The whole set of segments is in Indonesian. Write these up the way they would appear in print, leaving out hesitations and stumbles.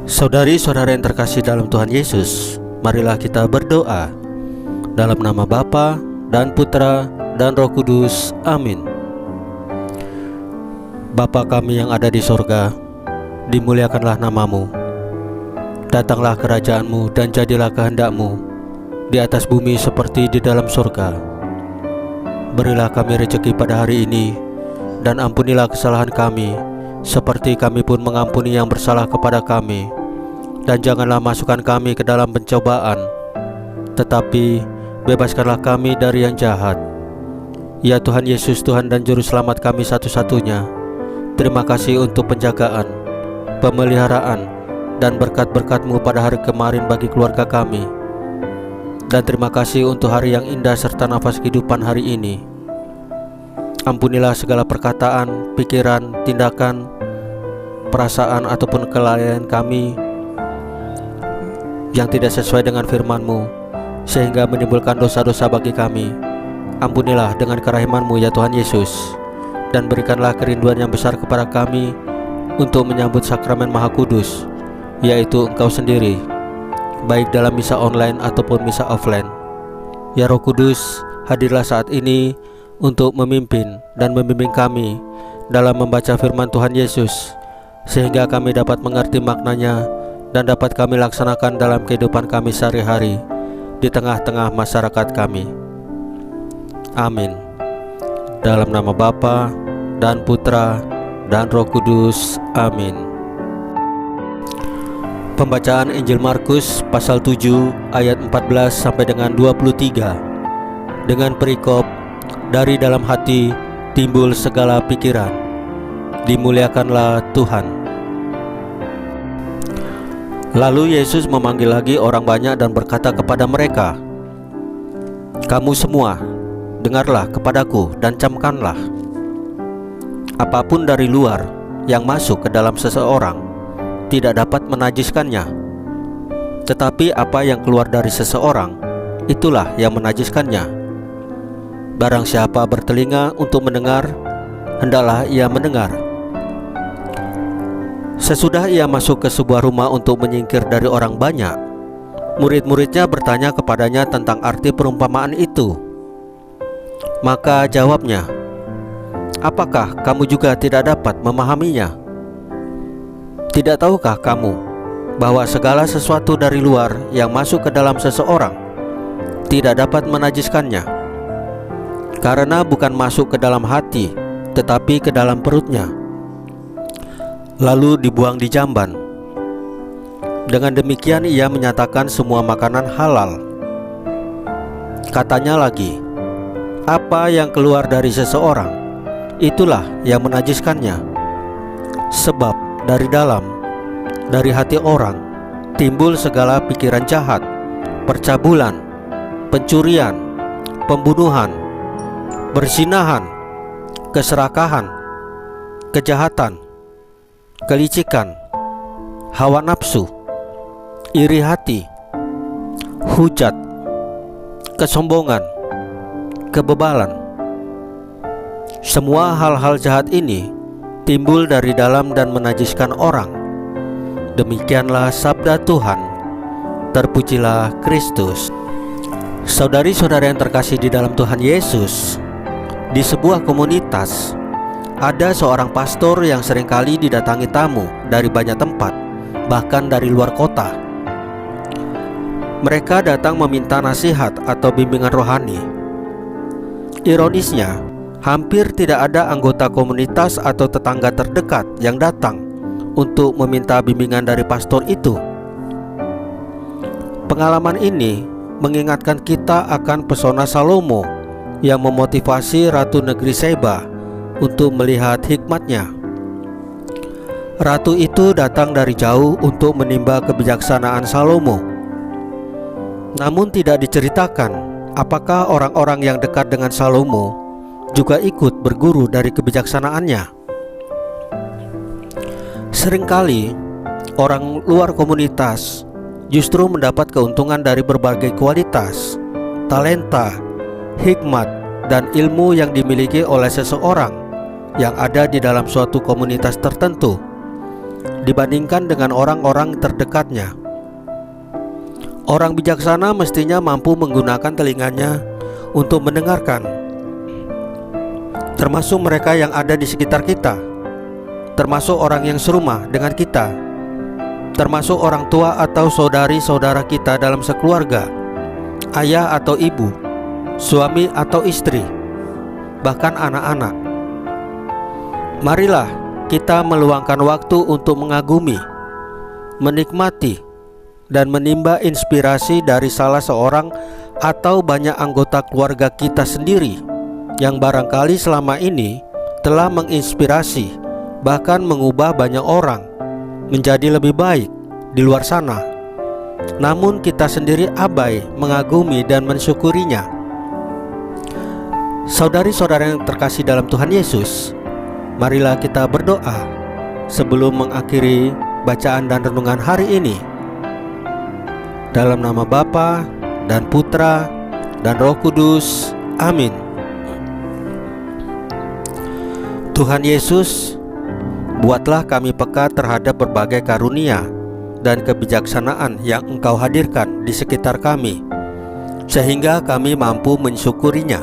Saudari-saudara yang terkasih dalam Tuhan Yesus, marilah kita berdoa. Dalam nama Bapa dan Putra dan Roh Kudus, amin. Bapa kami yang ada di sorga, dimuliakanlah namamu. Datanglah kerajaanmu dan jadilah kehendakmu di atas bumi seperti di dalam sorga. Berilah kami rezeki pada hari ini, dan ampunilah kesalahan kami seperti kami pun mengampuni yang bersalah kepada kami. Dan janganlah masukkan kami ke dalam pencobaan, tetapi bebaskanlah kami dari yang jahat. Ya Tuhan Yesus, Tuhan dan Juru Selamat kami satu-satunya, terima kasih untuk penjagaan, pemeliharaan, dan berkat-berkat-Mu pada hari kemarin bagi keluarga kami. Dan terima kasih untuk hari yang indah serta nafas kehidupan hari ini. Ampunilah segala perkataan, pikiran, tindakan, perasaan ataupun kelalaian kami yang tidak sesuai dengan firman-Mu, sehingga menimbulkan dosa-dosa bagi kami. Ampunilah dengan kerahiman-Mu ya Tuhan Yesus, dan berikanlah kerinduan yang besar kepada kami untuk menyambut sakramen Maha Kudus, yaitu Engkau sendiri, baik dalam misa online ataupun misa offline. Ya Roh Kudus, hadirlah saat ini untuk memimpin dan membimbing kami dalam membaca firman Tuhan Yesus, sehingga kami dapat mengerti maknanya dan dapat kami laksanakan dalam kehidupan kami sehari-hari di tengah-tengah masyarakat kami. Amin. Dalam nama Bapa dan Putra dan Roh Kudus, amin. Pembacaan Injil Markus pasal 7 ayat 14 sampai dengan 23, dengan perikop dari dalam hati timbul segala pikiran. Dimuliakanlah Tuhan. Lalu Yesus memanggil lagi orang banyak dan berkata kepada mereka, "Kamu semua, dengarlah kepadaku dan camkanlah. Apapun dari luar yang masuk ke dalam seseorang tidak dapat menajiskannya. Tetapi apa yang keluar dari seseorang, itulah yang menajiskannya. Barang siapa bertelinga untuk mendengar, hendaklah ia mendengar." Sesudah ia masuk ke sebuah rumah untuk menyingkir dari orang banyak, murid-muridnya bertanya kepadanya tentang arti perumpamaan itu. Maka jawabnya, "Apakah kamu juga tidak dapat memahaminya? Tidak tahukah kamu bahwa segala sesuatu dari luar yang masuk ke dalam seseorang tidak dapat menajiskannya? Karena bukan masuk ke dalam hati, tetapi ke dalam perutnya, lalu dibuang di jamban. Dengan demikian ia menyatakan semua makanan halal." Katanya lagi, "Apa yang keluar dari seseorang, itulah yang menajiskannya. Sebab dari dalam, dari hati orang, timbul segala pikiran jahat, percabulan, pencurian, pembunuhan, perzinahan, keserakahan, kejahatan, kelicikan, hawa nafsu, iri hati, hujat, kesombongan, kebebalan. Semua hal-hal jahat ini timbul dari dalam dan menajiskan orang. Demikianlah sabda Tuhan. Terpujilah Kristus." Saudari-saudara yang terkasih di dalam Tuhan Yesus, di sebuah komunitas ada seorang pastor yang seringkali didatangi tamu dari banyak tempat, bahkan dari luar kota. Mereka datang meminta nasihat atau bimbingan rohani. Ironisnya, hampir tidak ada anggota komunitas atau tetangga terdekat yang datang untuk meminta bimbingan dari pastor itu. Pengalaman ini mengingatkan kita akan pesona Salomo yang memotivasi Ratu Negeri Seba untuk melihat hikmatnya. Ratu itu datang dari jauh untuk menimba kebijaksanaan Salomo. Namun tidak diceritakan apakah orang-orang yang dekat dengan Salomo juga ikut berguru dari kebijaksanaannya. Seringkali orang luar komunitas justru mendapat keuntungan dari berbagai kualitas, talenta, hikmat, dan ilmu yang dimiliki oleh seseorang yang ada di dalam suatu komunitas tertentu. dibandingkan dengan orang-orang terdekatnya. Orang bijaksana mestinya mampu menggunakan telinganya untuk mendengarkan, termasuk mereka yang ada di sekitar kita, termasuk orang yang serumah dengan kita, termasuk orang tua atau saudari-saudara kita dalam sekeluarga, ayah atau ibu, suami atau istri, bahkan anak-anak. Marilah kita meluangkan waktu untuk mengagumi, menikmati, dan menimba inspirasi dari salah seorang atau banyak anggota keluarga kita sendiri yang barangkali selama ini telah menginspirasi, bahkan mengubah banyak orang menjadi lebih baik di luar sana. Namun kita sendiri abai mengagumi dan mensyukurinya. Saudari-saudara yang terkasih dalam Tuhan Yesus, marilah kita berdoa sebelum mengakhiri bacaan dan renungan hari ini. Dalam nama Bapa dan Putra dan Roh Kudus. Amin. Tuhan Yesus, buatlah kami peka terhadap berbagai karunia dan kebijaksanaan yang Engkau hadirkan di sekitar kami, sehingga kami mampu mensyukurinya.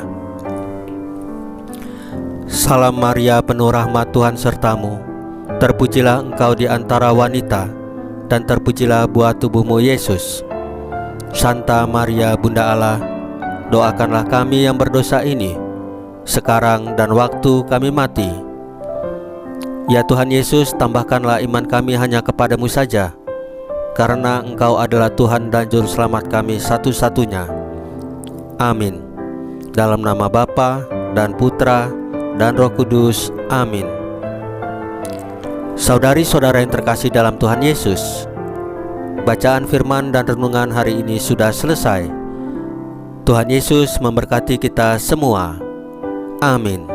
Salam Maria, penuh rahmat, Tuhan sertamu. Terpujilah Engkau di antara wanita, dan terpujilah buah tubuhmu Yesus. Santa Maria, Bunda Allah, doakanlah kami yang berdosa ini, sekarang dan waktu kami mati. Ya Tuhan Yesus, tambahkanlah iman kami hanya kepadamu saja, karena Engkau adalah Tuhan dan Juru Selamat kami satu-satunya. Amin. Dalam nama Bapa dan Putra dan Roh Kudus. Amin. Saudari-saudara yang terkasih dalam Tuhan Yesus, bacaan firman dan renungan hari ini sudah selesai. Tuhan Yesus memberkati kita semua. Amin.